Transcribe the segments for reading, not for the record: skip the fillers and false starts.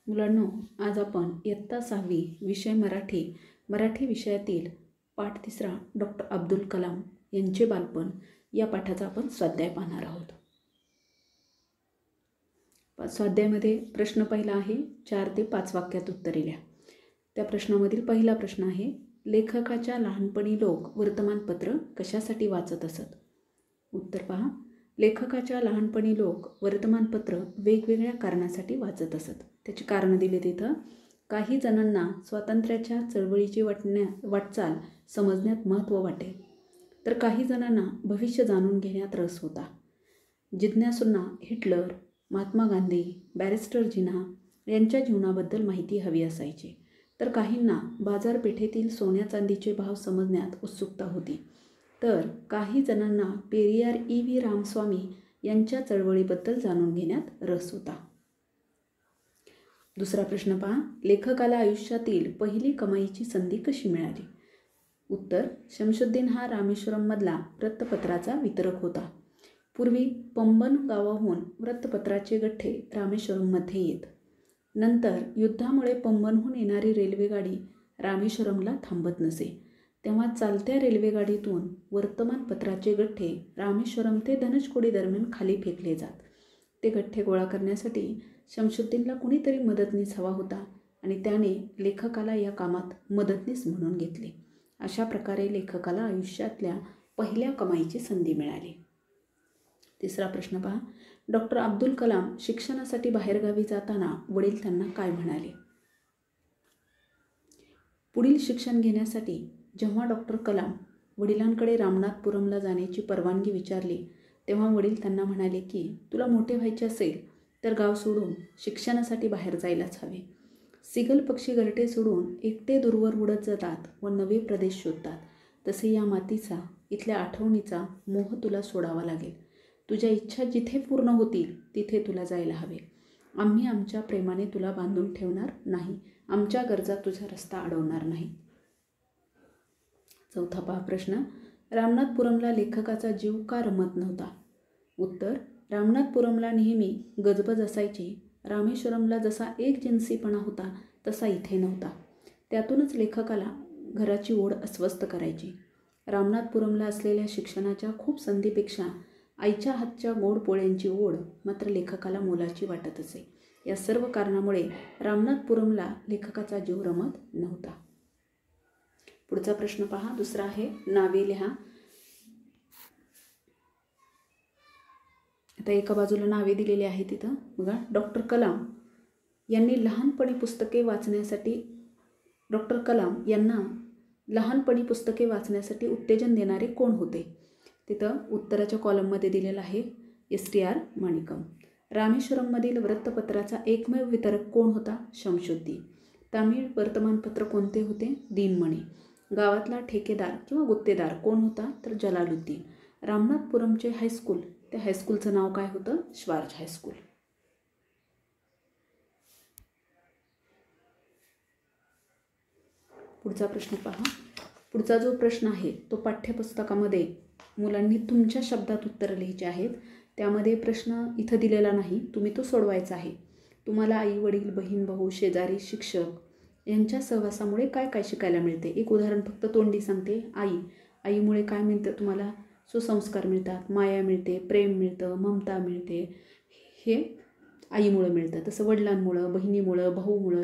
मुलांनो, आज आपण इयत्ता 6वी विषय मराठी विषयातील पाठ 3 डॉक्टर अब्दुल कलाम यांचे बालपण या पाठाचा आपण स्वाध्याय पाहणार आहोत. स्वाध्यायामध्ये प्रश्न पहिला आहे 4 ते 5 वाक्यात उत्तरे लिहा. त्या प्रश्नामधील पहिला प्रश्न आहे, लेखकाच्या लहानपणी लोक वर्तमानपत्र कशासाठी वाचत असत? उत्तर पहा. लेखकाच्या लहानपणी लोक वर्तमानपत्र वेगवेगळ्या कारणासाठी वाचत असत. त्याची कारणं दिली तिथं. काही जणांना स्वातंत्र्याच्या चळवळीची वाटचाल समजण्यात महत्त्व वाटे, तर काही जणांना भविष्य जाणून घेण्यात रस होता. जिज्ञासूंना हिटलर, महात्मा गांधी, बॅरिस्टर जिना यांच्या जीवनाबद्दल माहिती हवी असायची, तर काहींना बाजारपेठेतील सोन्या चांदीचे भाव समजण्यात उत्सुकता होती, तर काही जणांना पेरियार E.V. रामस्वामी यांच्या चळवळीबद्दल जाणून घेण्यात रस होता. दुसरा प्रश्न पहा. लेखकाला आयुष्यातील पहिली कमाईची संधी कशी मिळाली? उत्तर. शमशुद्दीन हा रामेश्वरममधला वृत्तपत्राचा वितरक होता. पूर्वी पंबन गावाहून वृत्तपत्राचे गठ्ठे रामेश्वरममध्ये येत. नंतर युद्धामुळे पंबनहून येणारी रेल्वेगाडी रामेश्वरमला थांबत नसे, तेव्हा चालत्या रेल्वेगाडीतून वर्तमानपत्राचे गठ्ठे रामेश्वरम ते धनुषकोडी दरम्यान खाली फेकले जात. ते गठ्ठे गोळा करण्यासाठी शमशुद्दीनला कुणीतरी मदतनीस हवा होता आणि त्याने लेखकाला या कामात मदतनीस म्हणून घेतले. अशा प्रकारे लेखकाला आयुष्यातल्या पहिल्या कमाईची संधी मिळाली. तिसरा प्रश्न पहा. डॉक्टर अब्दुल कलाम शिक्षणासाठी बाहेरगावी जाताना वडील त्यांना काय म्हणाले? पुढील शिक्षण घेण्यासाठी जेव्हा डॉक्टर कलाम वडिलांकडे रामनाथपुरमला जाण्याची परवानगी विचारली, तेव्हा वडील त्यांना म्हणाले की तुला मोठे व्हायचे असेल तर गाव सोडून शिक्षणासाठी बाहेर जायलाच हवे. सिगल पक्षी घरटे सोडून एकटे दूरवर उडत जातात व नवे प्रदेश शोधतात, तसे या मातीचा, इथल्या आठवणीचा मोह तुला सोडावा लागेल. तुझ्या इच्छा जिथे पूर्ण होतील तिथे तुला जायला हवे. आम्ही आमच्या प्रेमाने तुला बांधून ठेवणार नाही, आमच्या गरजा तुझा रस्ता अडवणार नाही. चौथा पहा प्रश्न. रामनाथपुरमला लेखकाचा जीव का रमत नव्हता? उत्तर. रामनाथपुरमला नेहमी गजबज असायची. रामेश्वरमला जसा एकजिन्सीपणा होता तसा इथे नव्हता. त्यातूनच लेखकाला घराची ओढ अस्वस्थ करायची. रामनाथपुरमला असलेल्या शिक्षणाच्या खूप संधीपेक्षा आईच्या हातच्या गोड पोळ्यांची ओढ मात्र लेखकाला मोलाची वाटत असे. या सर्व कारणामुळे रामनाथपुरमला लेखकाचा जीव रमत नव्हता. पुढचा प्रश्न पहा. दुसरा आहे, नावे लिहा. आता एका बाजूला नावे दिलेली आहे तिथं बघा. डॉक्टर कलाम यांना लहानपणी पुस्तके वाचण्यासाठी उत्तेजन देणारे कोण होते? तिथं उत्तराच्या कॉलममध्ये दिलेलं आहे STR माणिकम. रामेश्वरममधील वृत्तपत्राचा एकमेव वितरक कोण होता? शमशुद्दीन. तामिळ वर्तमानपत्र कोणते होते? दिनमणी. गावातला ठेकेदार किंवा गुत्तेदार कोण होता? तर जलालुद्दीन. रामनाथपुरमचे हायस्कूल, त्या हायस्कूलचं नाव काय होतं? श्वार्ज हायस्कूल. पुढचा प्रश्न पहा. पुढचा जो प्रश्न आहे तो पाठ्यपुस्तकामध्ये मुलांनी तुमच्या शब्दात उत्तरं लिहायची आहेत. त्यामध्ये प्रश्न इथं दिलेला नाही, तुम्ही तो सोडवायचा आहे. तुम्हाला आई वडील, बहीण भाऊ, शेजारी, शिक्षक यांच्या सहवासामुळे काय काय शिकायला मिळते? एक उदाहरण फक्त तोंडी सांगते. आईमुळे काय मिळतं तुम्हाला? सुसंस्कार मिळतात, माया मिळते, प्रेम मिळतं, ममता मिळते. हे आईमुळं मिळतं. तसं वडिलांमुळं, बहिणीमुळं, भाऊमुळं,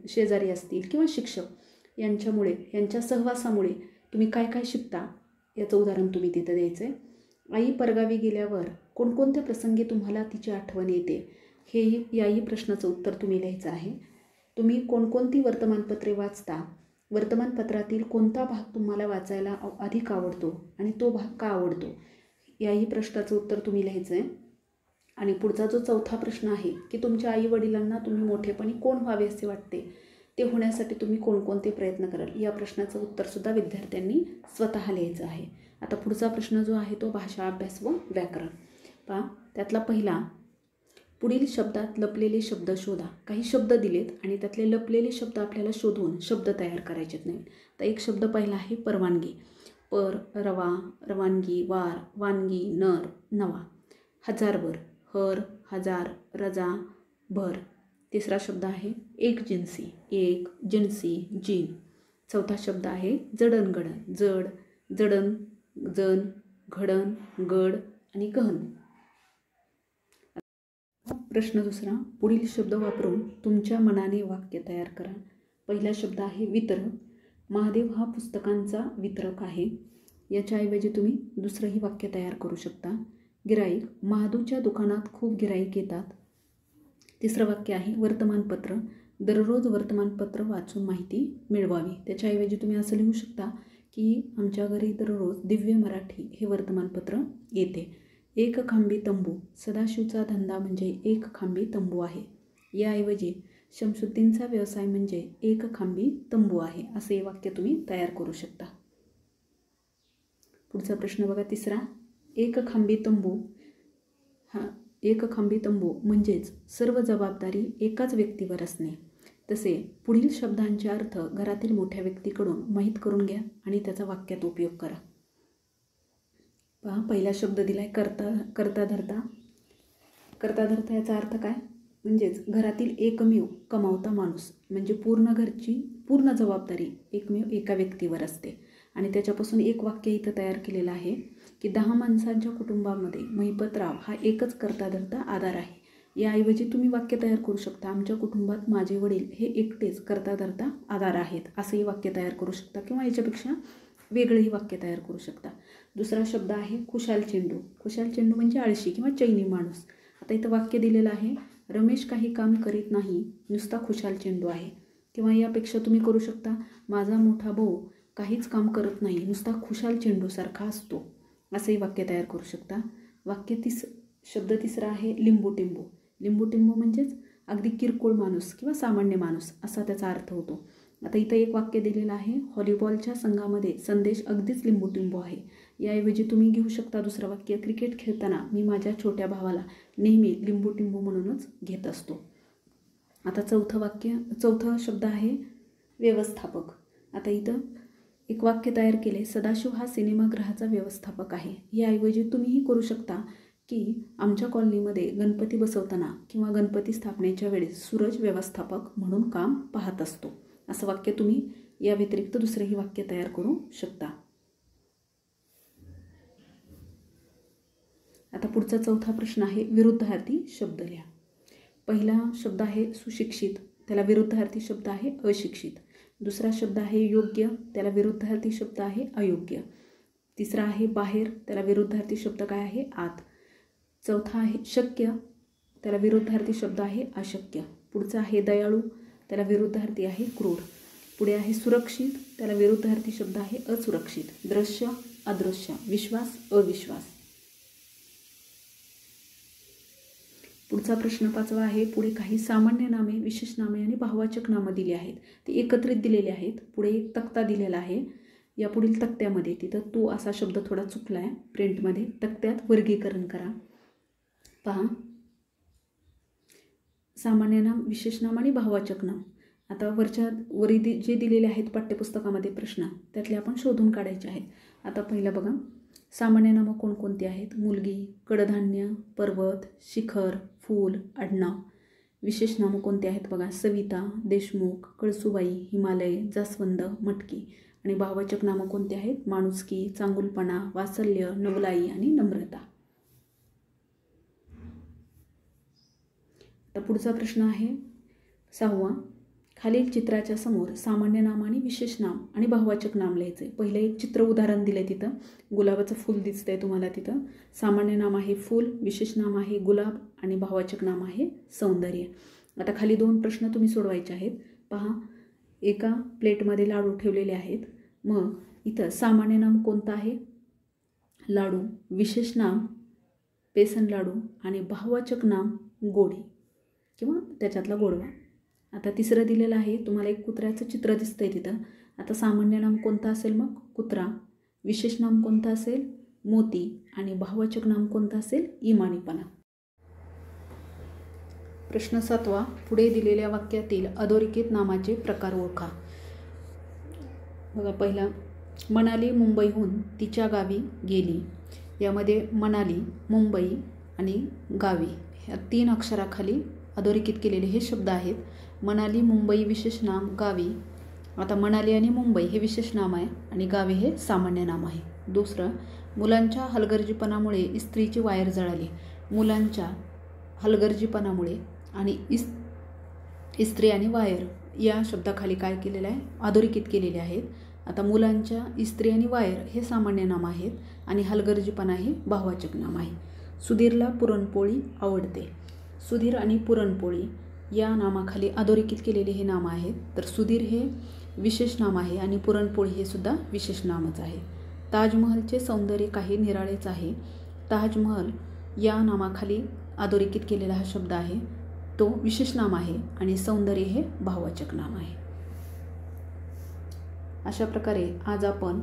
शेजारी असतील किंवा शिक्षक यांच्यामुळे, यांच्या सहवासामुळे तुम्ही काय काय शिकता याचं उदाहरण तुम्ही तिथं द्यायचं आहे. आई परगावी गेल्यावर कोणकोणत्या प्रसंगी तुम्हाला तिची आठवण येते? हेही याही प्रश्नाचं उत्तर तुम्ही लिहायचं आहे. तुम्ही कोणकोणती वर्तमानपत्रे वाचता? वर्तमानपत्रातील कोणता भाग तुम्हाला वाचायला अधिक आवडतो आणि तो भाग का आवडतो? याही प्रश्नाचं उत्तर तुम्ही लिहायचं आहे. आणि पुढचा जो चौथा प्रश्न आहे की तुमच्या आई वडिलांना तुम्ही मोठेपणी कोण व्हावे असे वाटते, ते होण्यासाठी तुम्ही कोणकोणते प्रयत्न कराल, या प्रश्नाचं उत्तरसुद्धा विद्यार्थ्यांनी स्वतः लिहायचं आहे. आता पुढचा प्रश्न जो आहे तो भाषा अभ्यास व व्याकरण. पहा, त्यातला पहिला, पुढील शब्दात लपलेले शब्द शोधा. काही शब्द दिलेत आणि त्यातले लपलेले शब्द आपल्याला शोधून शब्द तयार करायचेत नाही. तर एक शब्द पहिला आहे परवानगी. पर, रवा, रवानगी, वार, वानगी, नर, नवा. हजारभर, हर, हजार, रजा, भर. तिसरा शब्द आहे एकजिन्सी, एक, जिन्सी, जीन. चौथा शब्द आहे जडणघडण, जड, जडण, जण, घडण, गड आणि गहन. प्रश्न दुसरा, पुढील शब्द वापरून तुमच्या मनाने वाक्य तयार करा. पहिला शब्द आहे वितरक. महादेव हा पुस्तकांचा वितरक आहे. याच्याऐवजी तुम्ही दुसरंही वाक्य तयार करू शकता. गिराईक, महादूच्या दुकानात खूप गिराईक येतात. तिसरं वाक्य आहे वर्तमानपत्र. दररोज वर्तमानपत्र वाचून माहिती मिळवावी. त्याच्याऐवजी तुम्ही असं लिहू शकता की आमच्या घरी दररोज दिव्य मराठी हे वर्तमानपत्र येते. एक खांबी तंबू, सदाशिवचा धंदा म्हणजे एक खांबी तंबू आहे. याऐवजी शमसुद्दीनचा व्यवसाय म्हणजे एक खांबी तंबू आहे, असे वाक्य तुम्ही तयार करू शकता. पुढचा प्रश्न बघा तिसरा, एक खांबी तंबू. एक खांबी तंबू म्हणजेच सर्व जबाबदारी एकाच व्यक्तीवर असणे. तसे पुढील शब्दांचे अर्थ घरातील मोठ्या व्यक्तीकडून माहीत करून घ्या आणि त्याचा वाक्यात उपयोग करा. पहा, पहिला शब्द दिला आहे करता धरता. करता धरता याचा अर्थ काय? म्हणजेच घरातील एकमेव कमावता माणूस, म्हणजे पूर्ण घरची पूर्ण जबाबदारी एकमेव एका व्यक्तीवर असते. आणि त्याच्यापासून एक वाक्य इथं तयार केलेलं आहे की 10 माणसांच्या कुटुंबामध्ये महिपतराव हा एकच करता धरता आधार आहे. याऐवजी तुम्ही वाक्य तयार करू शकता, आमच्या कुटुंबात माझे वडील हे एकटेच करता धरता आधार आहेत, असंही वाक्य तयार करू शकता किंवा याच्यापेक्षा वेगळंही वाक्य तयार करू शकता. दुसरा शब्द आहे खुशाल चेंडू. खुशाल चेंडू म्हणजे आळशी किंवा चैनी माणूस. आता इथं वाक्य दिलेलं आहे, रमेश काही काम करीत नाही, नुसता खुशाल चेंडू आहे. किंवा यापेक्षा तुम्ही करू शकता, माझा मोठा भाऊ काहीच काम करत नाही, नुसता खुशाल चेंडूसारखा असतो, असंही वाक्य तयार करू शकता. शब्द तिसरा आहे लिंबूटिंबू. लिंबूटिंबू म्हणजेच अगदी किरकोळ माणूस किंवा सामान्य माणूस असा त्याचा अर्थ होतो. आता इथं एक वाक्य दिलेलं आहे, व्हॉलीबॉलच्या संघामध्ये संदेश अगदीच लिंबूटिंबू आहे. याऐवजी तुम्ही घेऊ शकता दुसरं वाक्य, क्रिकेट खेळताना मी माझ्या छोट्या भावाला नेहमी लिंबूटिंबू म्हणूनच घेत असतो. आता चौथा शब्द आहे व्यवस्थापक. आता इथं एक वाक्य तयार केले, सदाशिव हा सिनेमागृहाचा व्यवस्थापक आहे. याऐवजी तुम्हीही करू शकता की आमच्या कॉलनीमध्ये गणपती बसवताना किंवा गणपती स्थापनेच्या वेळेस सूरज व्यवस्थापक म्हणून काम पाहत असतो, असं वाक्य तुम्ही या व्यतिरिक्त दुसरेही वाक्य तयार करू शकता. आता पुढचा चौथा प्रश्न आहे विरुद्धार्थी शब्द लिहा. पहिला शब्द आहे सुशिक्षित, त्याला विरुद्धार्थी शब्द आहे अशिक्षित. दुसरा शब्द आहे योग्य, त्याला विरुद्धार्थी शब्द आहे अयोग्य. तिसरा आहे बाहेर, त्याला विरुद्धार्थी शब्द काय आहे? आत. चौथा आहे शक्य, त्याला विरुद्धार्थी शब्द आहे अशक्य. पुढचा आहे दयाळू, त्याला विरुद्धार्थी आहे क्रूर. पुढे आहे सुरक्षित, त्याला विरुद्धार्थी शब्द आहे असुरक्षित. दृश्य, अदृश्य. विश्वास, अविश्वास. पुढचा प्रश्न 5वा आहे, पुढे काही सामान्य नामे, विशेष नामे आणि भाववाचक नामं दिली आहेत, ते एकत्रित दिलेले आहेत. पुढे एक तक्ता दिलेला आहे. या पुढील तक्त्यामध्ये तिथं तू असा शब्द थोडा चुकला आहे प्रिंटमध्ये, तक्त्यात वर्गीकरण करा. पहा, सामान्य नाम, विशेष नाम आणि भाववाचक नाम. आता वरी जे दिलेले आहेत पाठ्यपुस्तकामध्ये प्रश्न, त्यातले आपण शोधून काढायचे आहेत. आता पहिलं बघा, सामान्य नामं कोणकोणती आहेत? मुलगी, कडधान्य, पर्वत, शिखर, फूल, आडनाव. विशेष नामं कोणती आहेत बघा? सविता, देशमुख, कळसुबाई, हिमालय, जास्वंद, मटकी. आणि भाववाचक नामं कोणती आहेत? माणुसकी, चांगुलपणा, वात्सल्य, नवलाई आणि नम्रता. आता पुढचा प्रश्न आहे 6वा, खालील चित्राच्या समोर सामान्य नाम आणि विशेष नाम आणि भाववाचक नाम लिहायचं आहे. पहिलं एक चित्र उदाहरण दिलं आहे, तिथं गुलाबाचं फूल दिसतंय तुम्हाला. तिथं सामान्य नाम आहे फूल, विशेष नाम आहे गुलाब आणि भाववाचक नाम आहे सौंदर्य. आता खाली 2 प्रश्न तुम्ही सोडवायचे आहेत. पहा, एका प्लेटमध्ये लाडू ठेवलेले आहेत. मग इथं सामान्य नाम कोणतं आहे? लाडू. विशेष नाम बेसन लाडू आणि भाववाचक नाम गोडी किंवा त्याच्यातला गोडवा. आता तिसरं दिलेलं आहे, तुम्हाला एक कुत्र्याचं चित्र दिसतंय तिथं. आता सामान्य नाम कोणतं असेल? मग कुत्रा. विशेष नाम कोणतं असेल? मोती. आणि भाववाचक नाम कोणतं असेल? इमानीपणा. प्रश्न 7वा, पुढे दिलेल्या वाक्यातील अधोरेखित नामाचे प्रकार ओळखा. बघा, पहिला मनाली मुंबईहून तिच्या गावी गेली. यामध्ये मनाली, मुंबई आणि गावी ह्या 3 अक्षराखाली अधोरेखित केलेले हे शब्द आहेत. मनाली, मुंबई विशेष नाम, गावी. आता मनाली आणि मुंबई हे विशेष नाम आहे आणि गावी हे सामान्य नाम आहे. दुसरं, मुलांच्या हलगर्जीपणामुळे इस्त्रीची वायर जळाली. मुलांच्या हलगर्जीपणामुळे आणि इस्त्री आणि वायर या शब्दाखाली काय केलेलं आहे, अधोरेखित केलेले आहेत. आता मुलांच्या इस्त्री आणि वायर हे सामान्य नाम आहेत आणि हलगर्जीपणा हे भाववाचक नाम आहे. सुधीरला पुरणपोळी आवडते. सुधीर आणि पुरणपोळी या नामाखाली अधोरेखित केलेले हे नाम आहेत. तर सुधीर हे विशेष नाम आहे आणि पुरणपोळी हे सुद्धा विशेष नामच आहे. ताजमहलचे सौंदर्य काही निराळेच आहे. ताजमहल या नामाखाली अधोरेखित केलेला हा शब्द आहे, तो विशेष नाम आहे आणि सौंदर्य हे भाववाचक नाम आहे. अशा प्रकारे आज आपण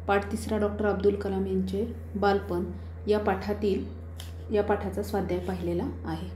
पाठ 3 डॉक्टर अब्दुल कलाम यांचे बालपण या पाठाचा स्वाध्याय पाहिलेला आहे.